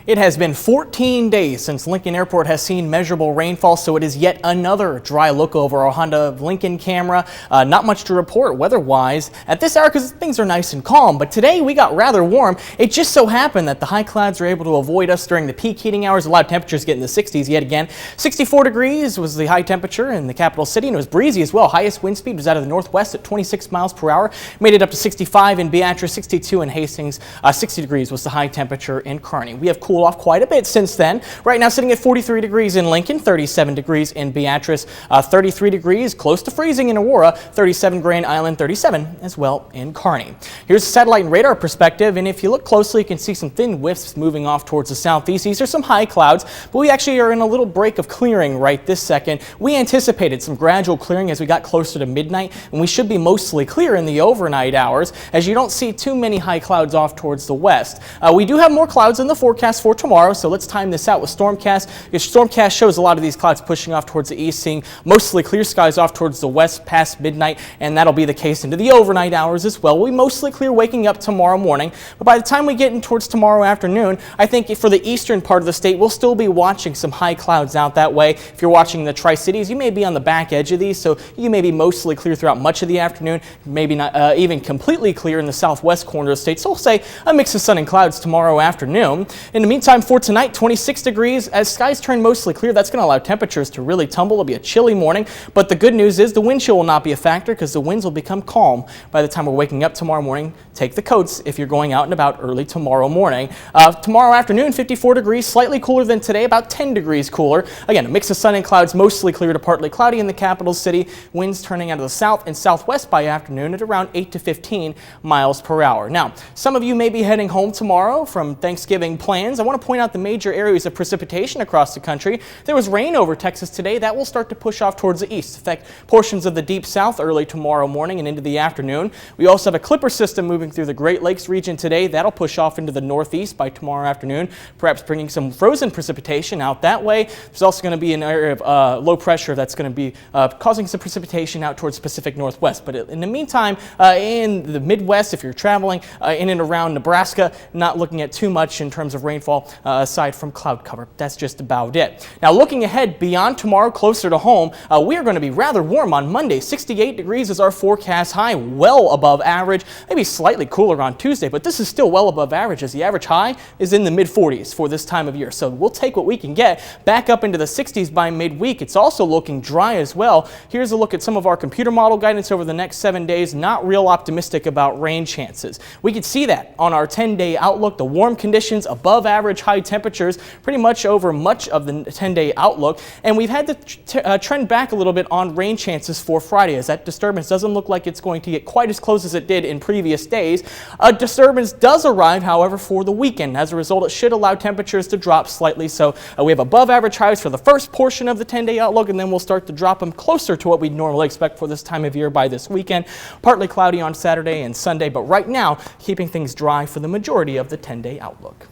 It has been 14 days since Lincoln Airport has seen measurable rainfall, so it is yet another dry look over our Honda Lincoln camera. Not much to report weather-wise at this hour because things are nice and calm, but today we got rather warm. It just so happened that the high clouds were able to avoid us during the peak heating hours. A lot of temperatures get in the 60s yet again. 64 degrees was the high temperature in the capital city, and it was breezy as well. Highest wind speed was out of the northwest at 26 miles per hour. Made it up to 65 in Beatrice, 62 in Hastings, 60 degrees was the high temperature in Kearney. We have cooled off quite a bit since then. Right now sitting at 43 degrees in Lincoln, 37 degrees in Beatrice, 33 degrees close to freezing in Aurora, 37 Grand Island, 37 as well in Kearney. Here's a satellite and radar perspective, and if you look closely you can see some thin wisps moving off towards the southeast. These are some high clouds, but we actually are in a little break of clearing right this second. We anticipated some gradual clearing as we got closer to midnight, and we should be mostly clear in the overnight hours as you don't see too many high clouds off towards the west. We do have more clouds in the forecast for tomorrow, so let's time this out with STORMCAST. STORMCAST shows a lot of these clouds pushing off towards the east, seeing mostly clear skies off towards the west past midnight, and that'll be the case into the overnight hours as well. We'll be mostly clear waking up tomorrow morning, but by the time we get in towards tomorrow afternoon, I think for the eastern part of the state, we'll still be watching some high clouds out that way. If you're watching the Tri-Cities, you may be on the back edge of these, so you may be mostly clear throughout much of the afternoon, maybe not even completely clear in the southwest corner of the state. So we'll say a mix of sun and clouds tomorrow afternoon. In the meantime, for tonight, 26 degrees. As skies turn mostly clear, that's going to allow temperatures to really tumble. It'll be a chilly morning, but the good news is the wind chill will not be a factor because the winds will become calm by the time we're waking up tomorrow morning. Take the coats if you're going out and about early tomorrow morning. Tomorrow afternoon, 54 degrees, slightly cooler than today, about 10 degrees cooler. Again, a mix of sun and clouds, mostly clear to partly cloudy in the capital city. Winds turning out of the south and southwest by afternoon at around 8 to 15 miles per hour. Now, some of you may be heading home tomorrow from Thanksgiving plans. I want to point out the major areas of precipitation across the country. There was rain over Texas today. That will start to push off towards the east, affect portions of the deep south early tomorrow morning and into the afternoon. We also have a clipper system moving through the Great Lakes region today. That'll push off into the northeast by tomorrow afternoon, perhaps bringing some frozen precipitation out that way. There's also going to be an area of low pressure that's going to be causing some precipitation out towards the Pacific Northwest. But in the meantime, in the Midwest, if you're traveling in and around Nebraska, not looking at too much in terms of rainfall aside from cloud cover. That's just about it. Now, looking ahead beyond tomorrow, closer to home, we are going to be rather warm on Monday. 68 degrees is our forecast high, well above average, maybe slightly cooler on Tuesday, but this is still well above average as the average high is in the mid-40s for this time of year. So we'll take what we can get back up into the 60s by midweek. It's also looking dry as well. Here's a look at some of our computer model guidance over the next 7 days. Not real optimistic about rain chances. We could see that on our 10-day outlook. The warm conditions, above average high temperatures, pretty much over much of the 10-day outlook. And we've had to trend back a little bit on rain chances for Friday as that disturbance doesn't look like it's going to get quite as close as it did in previous days. A disturbance does arrive, however, for the weekend. As a result, it should allow temperatures to drop slightly. So we have above average highs for the first portion of the 10-day outlook, and then we'll start to drop them closer to what we'd normally expect for this time of year by this weekend. Partly cloudy on Saturday and Sunday, but right now keeping things dry for the majority of the 10-day outlook.